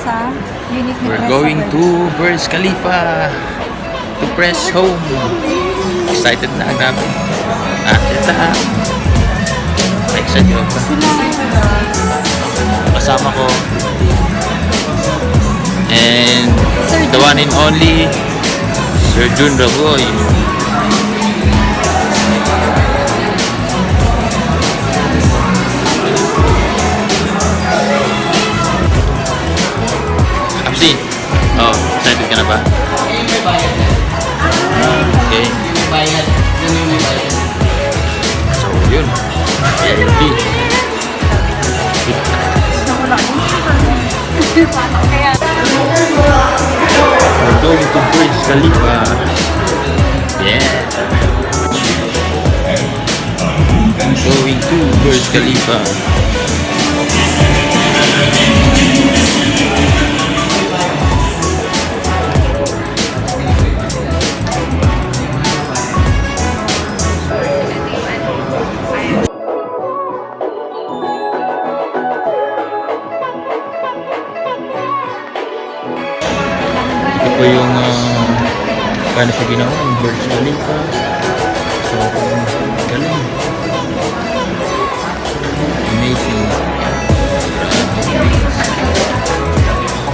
sa unit ni We're Press going sa to Burj Khalifa to press home. Excited na, grabe. Ito ha. Excited ba? Kasama ko. And the one and only Sir Jun Raboy. Absin. Oh, excited ka na ba? Okay. So, yun. Ready. We're going to Burj Khalifa. Yeah. Going to Burj Khalifa. Ito po yung paano siya ginawa, yung Burj Khalifa. So, galing. Amazing.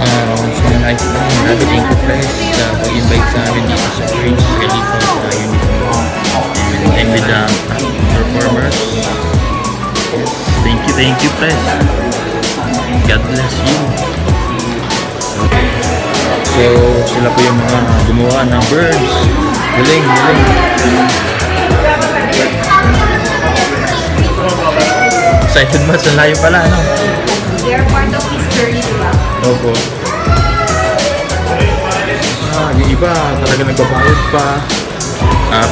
So, nice lang. Grabe, thank you guys sa pag-invite sa amin dito sa Burj Khalifa sa unit mo. And with the performers. Yes, thank you guys. God bless you. Okay. So, sila po yung mga gumawa ng birds. Galing. Excited ba? Sa layo pala, no? They are part of history, diba? Opo. Yung iba talaga nagbabayad pa.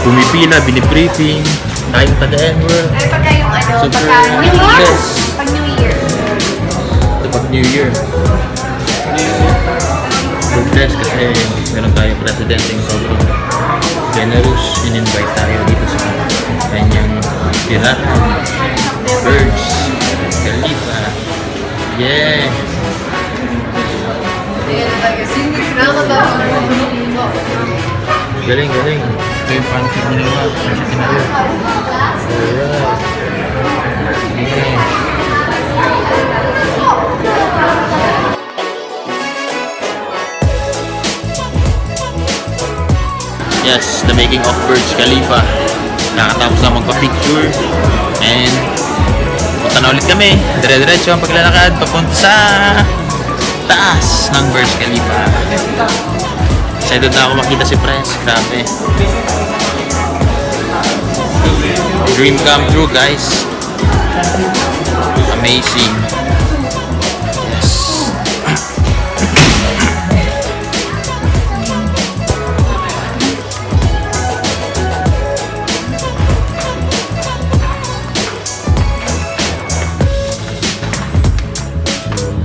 Pumipila, binibriefing. Time pa the end-world. Pero pagka yung ano, Super pagka New Year. yes. Pag New Year. Pag New Year. So blessed kasi meron tayo presidenteng sobrang generous. In-invite tayo dito sa kanyang tirahan. Burj Khalifa. Yeah! Galing. Ito yung pancake nila. Pancake nila. Alright. Yeah. Yes, the making of Burj Khalifa. Nakatapos na magpa-picture. And punta na ulit kami. Dire-diretso ang paglalakad papunta sa taas ng Burj Khalifa. Excited na ako makita si Press. Grabe. Dream come true, guys. Amazing. Yes.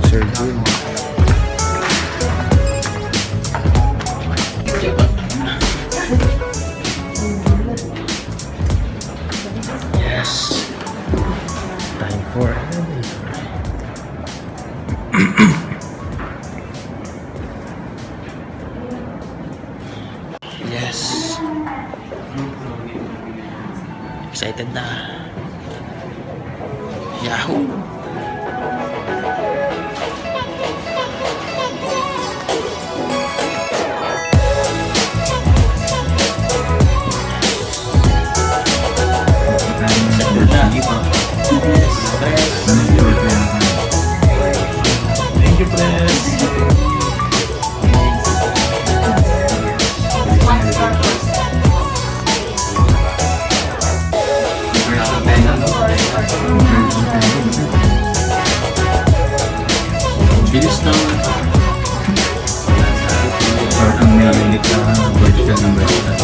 Sir Jun. Yes. Time for yes. Excited na. Yahoo! Thank you, Press. Bilis na. Ang nililit na version ng version.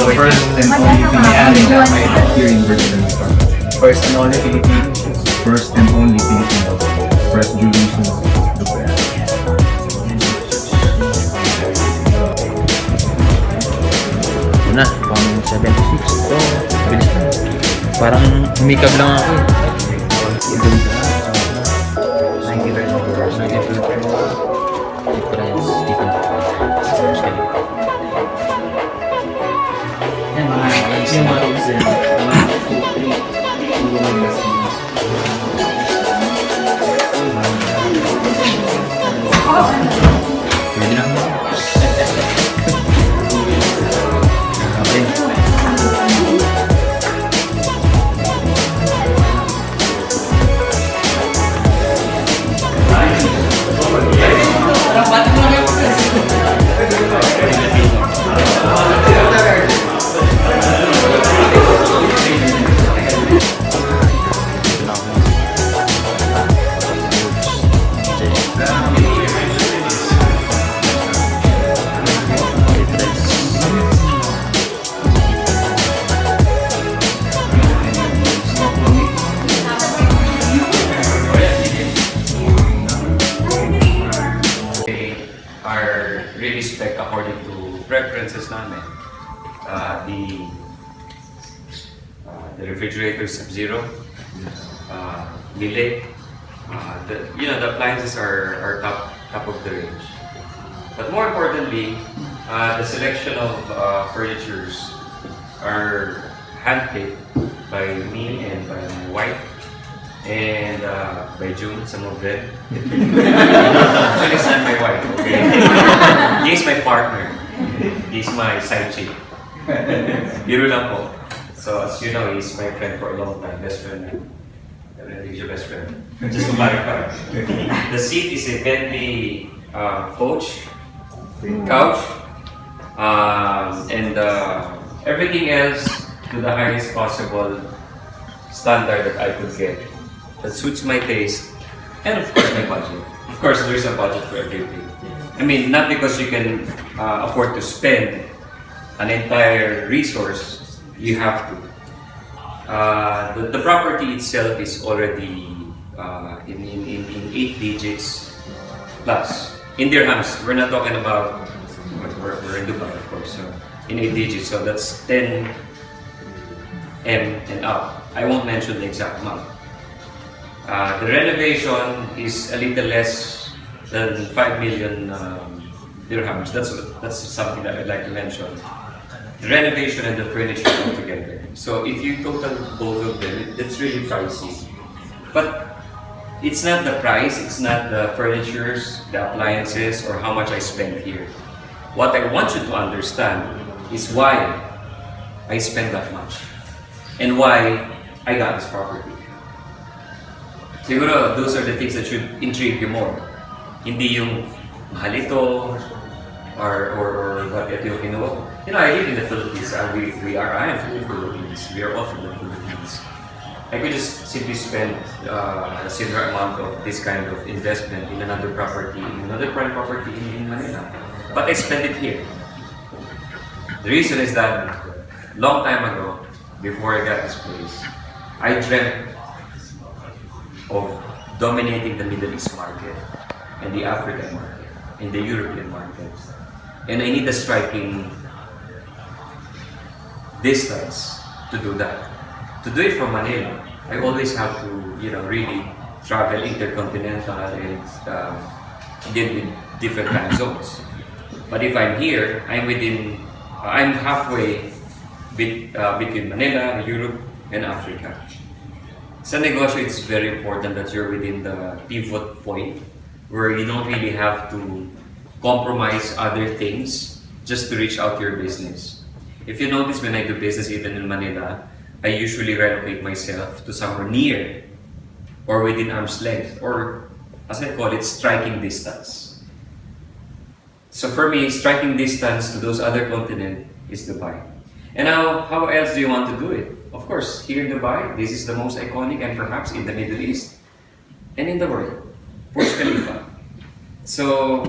The first and only Bilyonaryo here in Burj Khalifa. First and only Filipino. First and only Filipino. First Juluis. Ito na, pang 76. Ito, bilis na. Parang humikab lang ako. are really spec according to preferences namin. The refrigerator is Sub-Zero, Lille. The appliances are top of the range. But more importantly, the selection of furnitures are handpicked by me and by my wife, and by June, some of them. Actually, it's not my wife, okay? He's my partner. He's my side chick. Biro lang po. So, as you know, he's my friend for a long time, best friend. He's your best friend. Just to clarify. The seat is a Bentley coach, couch, and everything else to the highest possible standard that I could get. That suits my taste, and of course my budget. Of course, there's a budget for everything. I mean, not because you can afford to spend an entire resource, you have to. The property itself is already in 8 digits plus. In dirhams, we're not talking about, we're in Dubai of course, so in 8 digits, so that's 10 M and up. I won't mention the exact amount. The renovation is a little less than 5 million dirhams. That's something that I'd like to mention. The renovation and the furniture all together. So if you total both of them, it's really pricey. But it's not the price, it's not the furnitures, the appliances, or how much I spent here. What I want you to understand is why I spent that much and why I got this property. Siguro, those are the things that should intrigue you more. Hindi yung mahal ito, or what ito yung kinuha. You know, I live in the Philippines. I am from the Philippines. We are all from the Philippines. I could just simply spend a similar amount of this kind of investment in another property, in another prime property in Manila. But I spend it here. The reason is that long time ago, before I got this place, I dreamt of dominating the Middle East market and the African market and the European market. And I need a striking distance to do that. To do it from Manila, I always have to, really travel intercontinental and deal with different time zones. But if I'm here, I'm halfway between Manila, Europe, and Africa. Sa negosyo, it's very important that you're within the pivot point where you don't really have to compromise other things just to reach out to your business. If you notice, when I do business even in Manila, I usually relocate myself to somewhere near or within arm's length, or as I call it, striking distance. So for me, striking distance to those other continents is Dubai. And now, how else do you want to do it? Of course, here in Dubai, this is the most iconic and perhaps in the Middle East and in the world, Burj Khalifa. So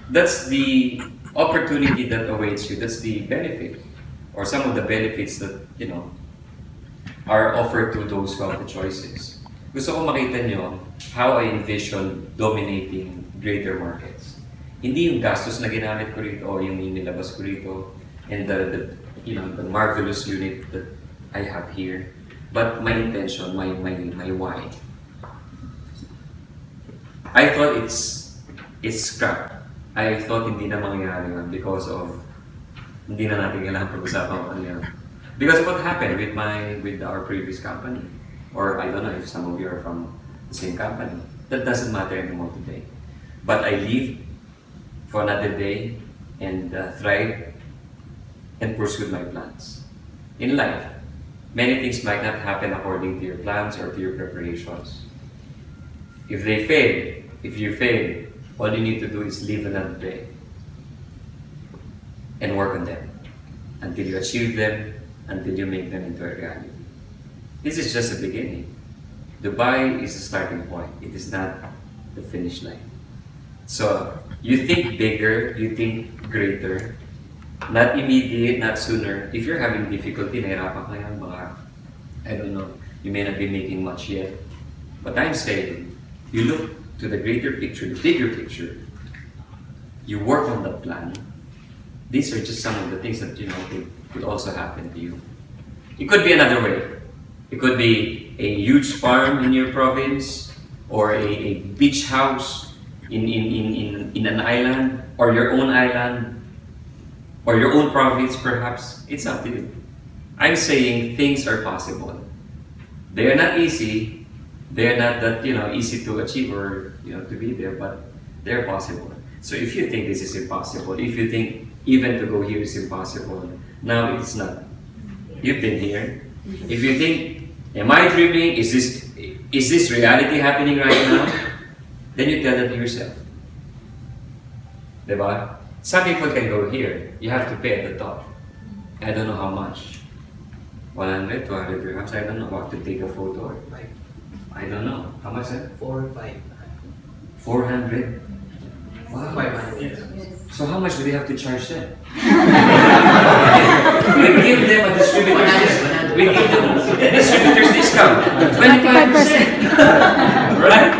that's the opportunity that awaits you. That's the benefit, or some of the benefits that, are offered to those who have the choices. Gusto ko makita nyo how I envision dominating greater markets. Hindi yung gastos na ginamit ko rito o yung nilabas ko rito and the marvelous unit that I have here, but my intention, my why. I thought it's crap. I thought hindi na mangyayari yan because of hindi na natin kailangan pag-usapan kung ano yan. Because of what happened with our previous company, or I don't know if some of you are from the same company. That doesn't matter anymore today. But I live for another day and thrive and pursue my plans. In life, many things might not happen according to your plans or to your preparations. If you fail, all you need to do is live another day and work on them until you achieve them, until you make them into a reality. This is just the beginning. Dubai is the starting point. It is not the finish line. So, you think bigger, you think greater, not immediate, not sooner. If you're having difficulty, nahirapan ka yan, baka, I don't know, you may not be making much yet. But I'm saying, you look to the greater picture, the bigger picture, you work on the plan, these are just some of the things that could also happen to you. It could be another way. It could be a huge farm in your province, or a beach house in an island, or your own island, or your own province perhaps. It's up to you. I'm saying things are possible. They are not easy. They are not that easy to achieve or to be there, but they're possible. So if you think this is impossible, if you think even to go here is impossible, now it's not. You've been here. If you think, am I dreaming? Is this reality happening right now? Then you tell that to yourself. Diba? Some people can go here. You have to pay at the top. I don't know how much. 100, 200 dirhams. I don't know what to take a photo. I don't know. How much is that? 4 or 5. 400? Wow. 500. So how much do we have to charge them? We give them a distributor's We give them a distributor's discount. 25%. Right?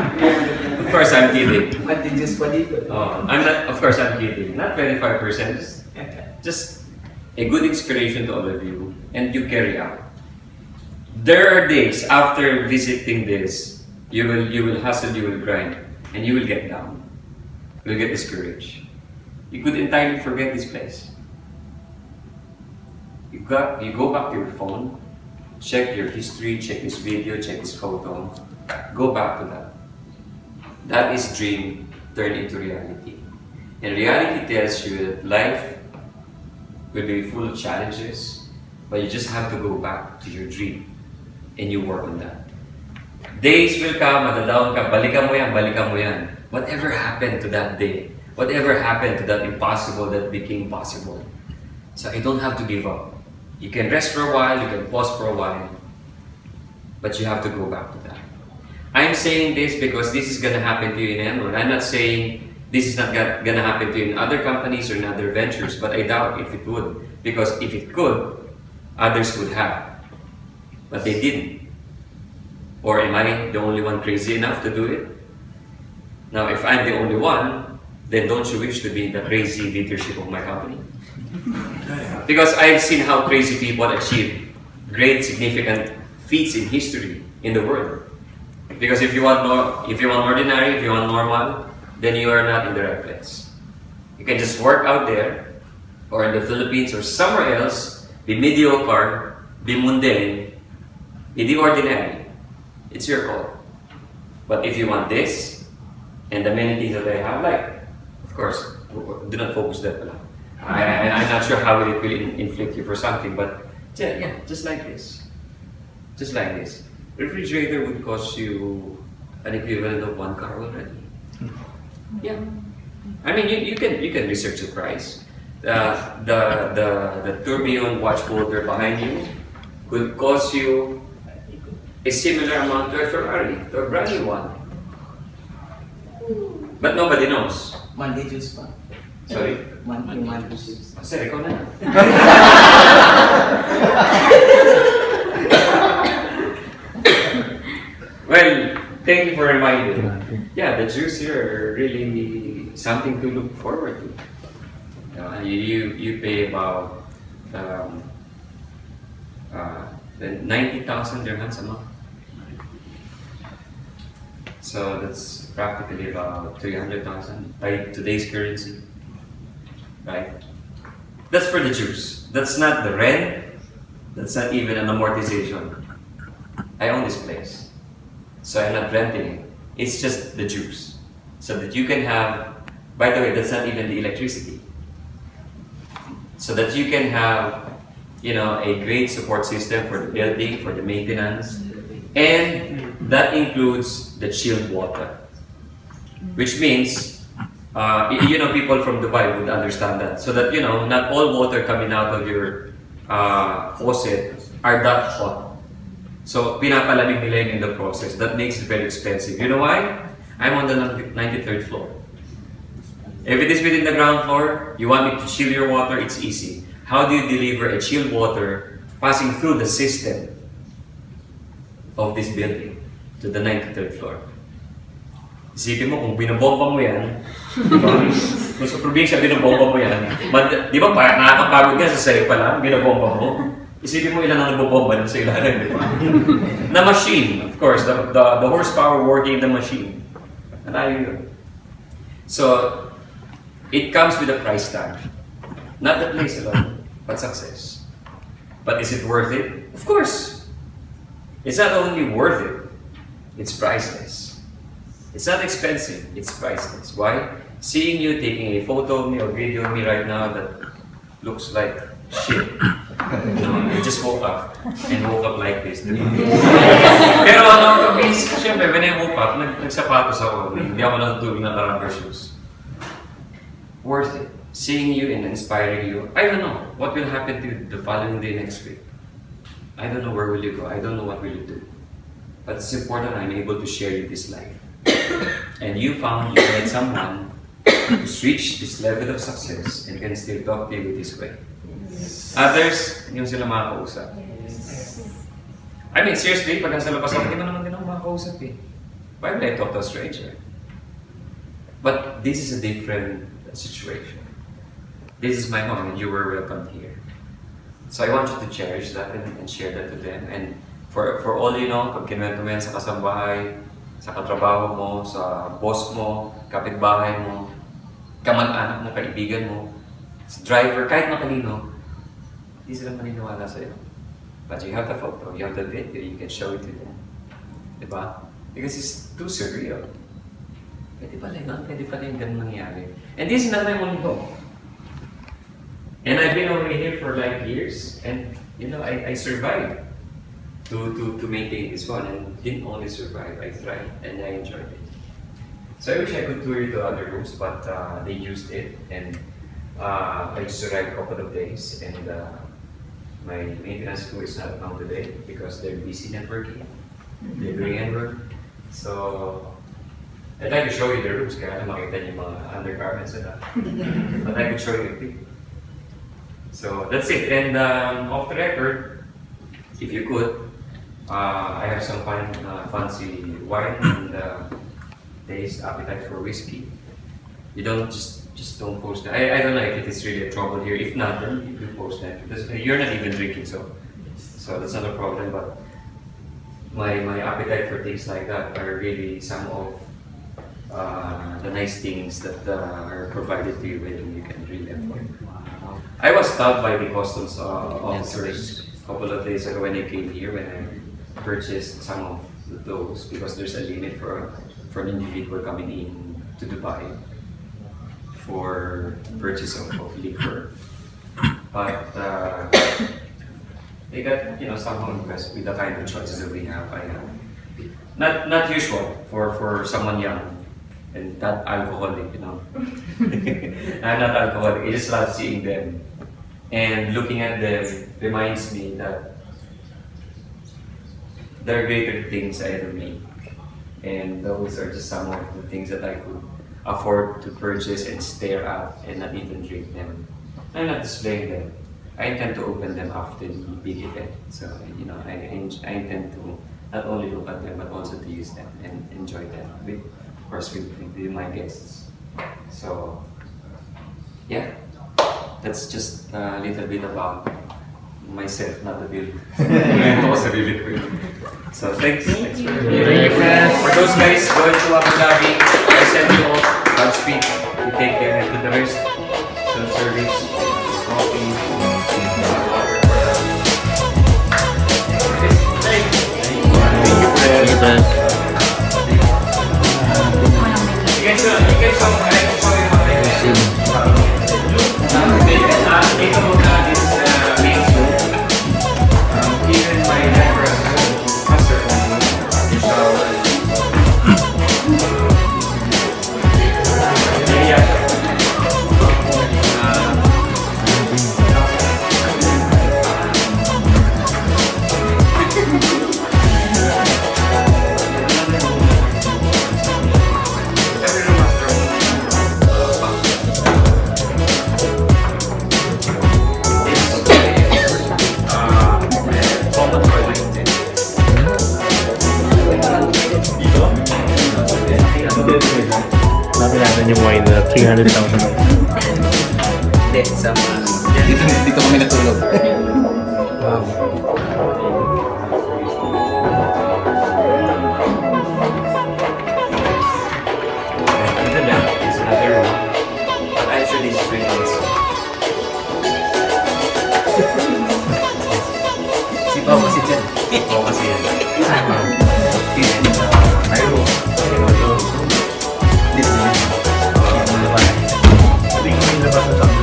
Of course I'm kidding. What did you study? I'm not, of course I'm kidding. Not 25%. Just a good inspiration to all of you, and you carry out. There are days after visiting this, you will hustle, you will grind, and you will get down. You will get discouraged. You could entirely forget this place. You go back to your phone, check your history, check this video, check this photo. Go back to that. That is dream turned into reality. And reality tells you that life will be full of challenges, but you just have to go back to your dream and you work on that. Days will come, madadown ka, balikan mo yan. Whatever happened to that day? Whatever happened to that impossible that became possible? So you don't have to give up. You can rest for a while, you can pause for a while, but you have to go back to that. I'm saying this because this is going to happen to you in Enron. I'm not saying this is not going to happen to you in other companies or in other ventures, but I doubt if it would. Because if it could, others would have. But they didn't. Or am I the only one crazy enough to do it? Now, if I'm the only one, then don't you wish to be the crazy leadership of my company? Because I've seen how crazy people achieve great, significant feats in history in the world. Because if you want ordinary, if you want normal, then you are not in the right place. You can just work out there, or in the Philippines, or somewhere else, be mediocre, be mundane, be the ordinary. It's your call. But if you want this, and the many things that I have, like, of course, do not focus that a lot. I'm not sure how it will inflict you for something, but yeah, just like this. Just like this. Refrigerator would cost you an equivalent of 1 car already. Yeah. I mean, you can research the price. The tourbillon watch holder behind you could cost you a similar amount to a Ferrari, to a brand new one. But nobody knows. Monday juice pa. Sorry? Monday juice. Sir, ikaw na. Well, thank you for reminding me. Yeah, the Jews here are really something to look forward to. You pay about 90,000 dirhams a month. So that's practically about 300,000 by today's currency. Right? That's for the Jews. That's not the rent. That's not even an amortization. I own this place. So I'm not renting it. It's just the juice. So that you can have, by the way, that's not even the electricity. So that you can have, a great support system for the building, for the maintenance. And that includes the chilled water. Which means, people from Dubai would understand that. So that, not all water coming out of your faucet are that hot. So, pinapalamig nila yun in the process. That makes it very expensive. You know why? I'm on the 93rd floor. If it is within the ground floor, you want me to chill your water, it's easy. How do you deliver a chilled water passing through the system of this building to the 93rd floor? Isipin mo, kung binabomba mo yan, diba? Kung sa probinsya, binobomba mo yan. Di ba nakakapagod ka sa sayo pa lang, binobomba mo? Isipin mo ilan ang nabobomba nun sa ilalim, di ba? Na machine, of course, the horsepower working the machine. Malayo yun. So, it comes with a price tag. Not the place alone, but success. But is it worth it? Of course. It's not only worth it, it's priceless. It's not expensive, it's priceless. Why? Seeing you taking a photo of me or video of me right now that looks like shit. You just woke up and woke up like this. Pero siyempre, when I woke up, nagsapatos ako. Hindi ako natutulog ng rubber shoes. Worth it. Seeing you and inspiring you. I don't know what will happen to you the following day next week. I don't know where will you go. I don't know what will you do. But it's important I'm able to share you this life. And you met someone who's reached this level of success and can still talk to you with this way. Others, hindi mo sila makakausap. I mean, seriously, pag nasa labas ako, hindi mo naman din ako makakausap eh. Why would I talk to a stranger? But this is a different situation. This is my home and you were welcome here. So I want you to cherish that and share that to them. And for all you know, pag kinuwento mo yan sa kasambahay, sa katrabaho mo, sa boss mo, kapitbahay mo, kamag-anak mo, kaibigan mo, sa driver, kahit makanino, hindi sila maniniwala sa'yo. But you have the photo, you have the video, you can show it to them. Diba? Because it's too surreal. Pwede pala yung ganun nangyari. And this is not my only home. And I've been over here for like years, and you know, I survived to maintain this one, and didn't only survive, I thrived, and I enjoyed it. So I wish I could tour you to other rooms, but they used it, and I just arrived a couple of days, and my maintenance crew is not around today because they're busy networking. They're doing handwork. So I'd like to show you the rooms, kaya makita niyo mga undergarments and that. But I could show you a pic. So that's it. And off the record, if you could, I have some fancy wine and taste appetite for whiskey. You don't just don't post that. I don't know if it is really a trouble here. If not, then you can post that. Because you're not even drinking, so that's not a problem. But my appetite for things like that are really some of the nice things that are provided to you when you can really afford. I was stopped by the customs officers a couple of days ago when I came here, when I purchased some of those, because there's a limit for an individual coming in to Dubai for purchase of liquor. But they got somehow impressed with the kind of choices that we have. Not usual for someone young and not alcoholic, I'm not alcoholic. I just love seeing them. And looking at them reminds me that there are greater things I ever made. And those are just some of the things that I could afford to purchase and stare at and not even drink them. I'm not displaying them. I intend to open them after the big event. So, I intend to not only look at them but also to use them and enjoy them, of course, with my guests. So, yeah. That's just a little bit about myself, not the bill. So thanks for those guys going to Abu Dhabi. I send you all Godspeed. You take care and do the rest. Self-service, coffee, water. Thank you, Fred. You guys I can show you how they do. Take a look at this main soup. Even my neighbor has mustard. Natin natin yung wine na 300,000. Hindi, sa mga... Dito kami natulog. And the left is another room. But actually, it's really nice. Si Pao kasi dyan. Oo, kasi yan. And my room. Dito na. Hindi ko may labas na tapos.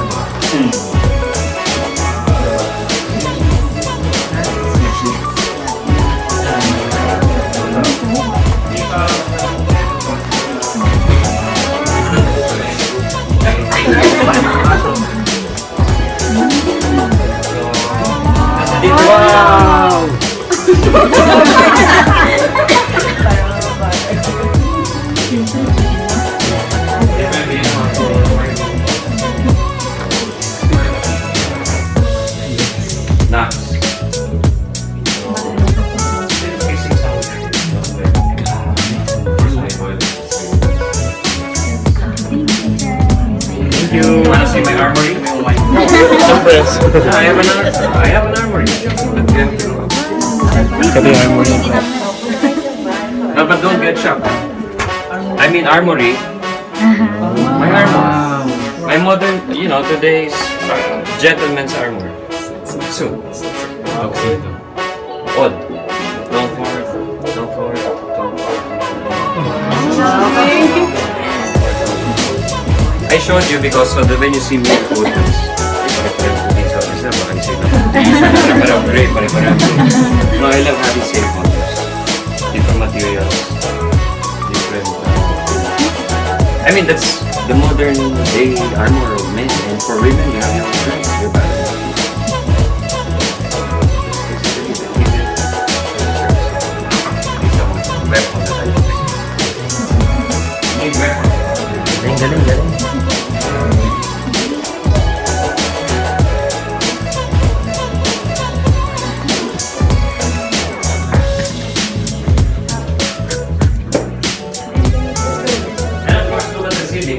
Wow! Nice. Thank you. Wanna see my armory? I have an armory. Sabi harmony. No, but don't get shocked. I mean armory. My armor. My modern, today's gentleman's armor. Soon. Odd. Don't forward. Don't forward. Don't forward. I showed you because when you see me in photos, no, I love having safe photos. Different materials. Different. I mean, that's the modern day armor of men. And for women, you have your dress, your bag. Galing.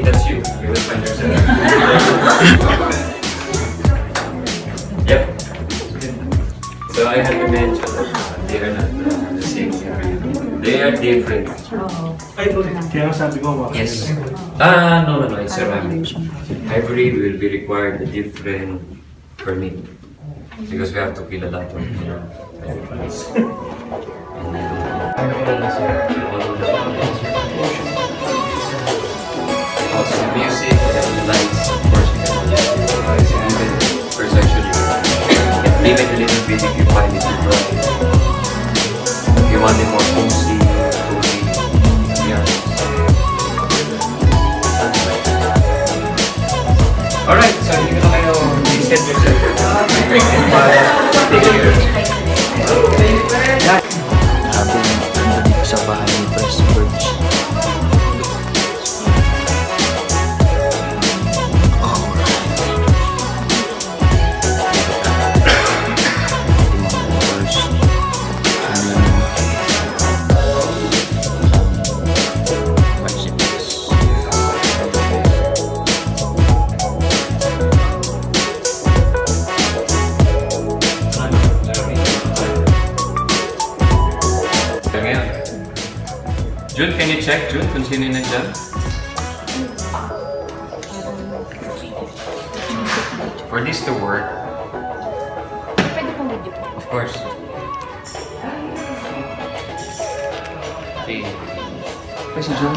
That's you. You will find yourself. Yep. So I had to mention that they are not the same. They are different. Kaya nga sabi ko, Yes. No. It's ceramic. Ivory will be required a different permit because we have to kill a lot of elephants. Also the music and the lights, of course, you can only utilize it. Even first actually, you can leave it a little bit if you find it too bright. If you want it more cozy, yeah. Alright, so you can kayo reset yourself. Take care. Habang nandito sa bahay ni First Burj. June, can you check, June, kung sino na dyan? For this to work, Pwede pong video. of course. Okay. Where's si June?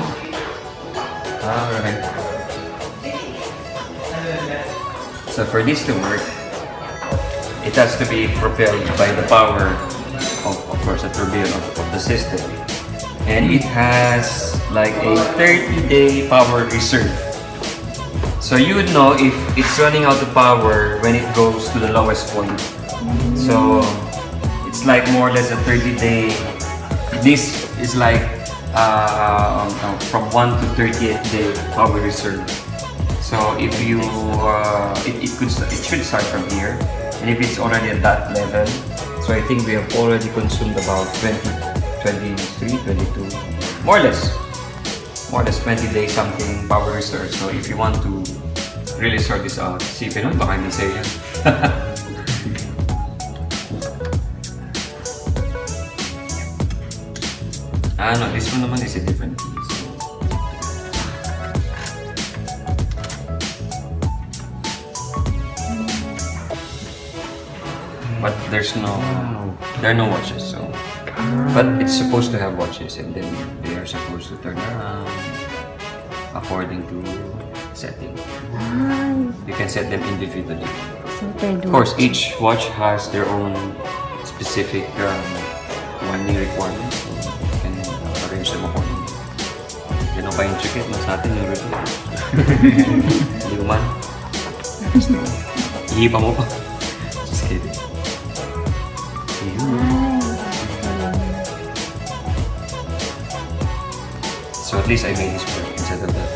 Alright. So for this to work, it has to be propelled by the power of course, the turbine of the system. And it has like a 30-day power reserve. So you would know if it's running out of power when it goes to the lowest point. So it's like more or less a 30-day. This is like from 1 to 38 day power reserve. So if you it should start from here, and if it's already at that level, so I think we have already consumed about 23, 22, more or less 20 days something power reserve. So if you want to really sort this out. Isipin mo, baka hindi sa'yo yan. No, this one naman is a different piece. But there are no watches, so. But it's supposed to have watches, and then they are supposed to turn around according to setting. You can set them individually. Of course, each watch has their own specific one-year requirements. So you can arrange them accordingly. Yan ang pa-intricate mo sa atin yung review. Hindi ko man. Ihipa mo pa. Just kidding. So at least I made this work instead of that.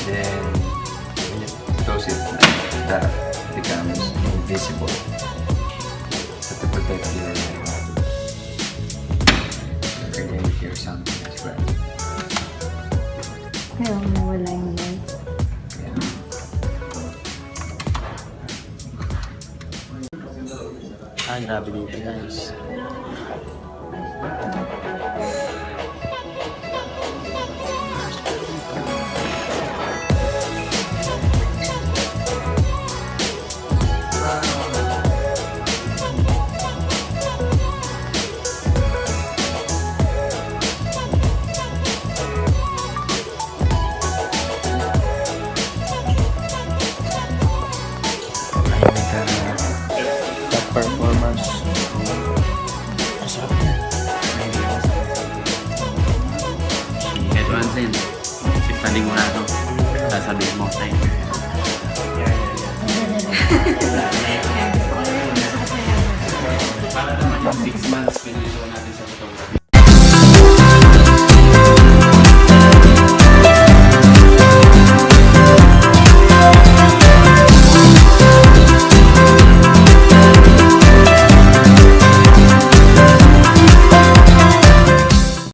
Then when you close it, that becomes invisible. So to protect your identity or something as well. Ayaw, nawala yung light. Grabe dito guys. Performance. Kahit 1 cent. Sipaling mo na ito. Sasabihin mo sa'yo.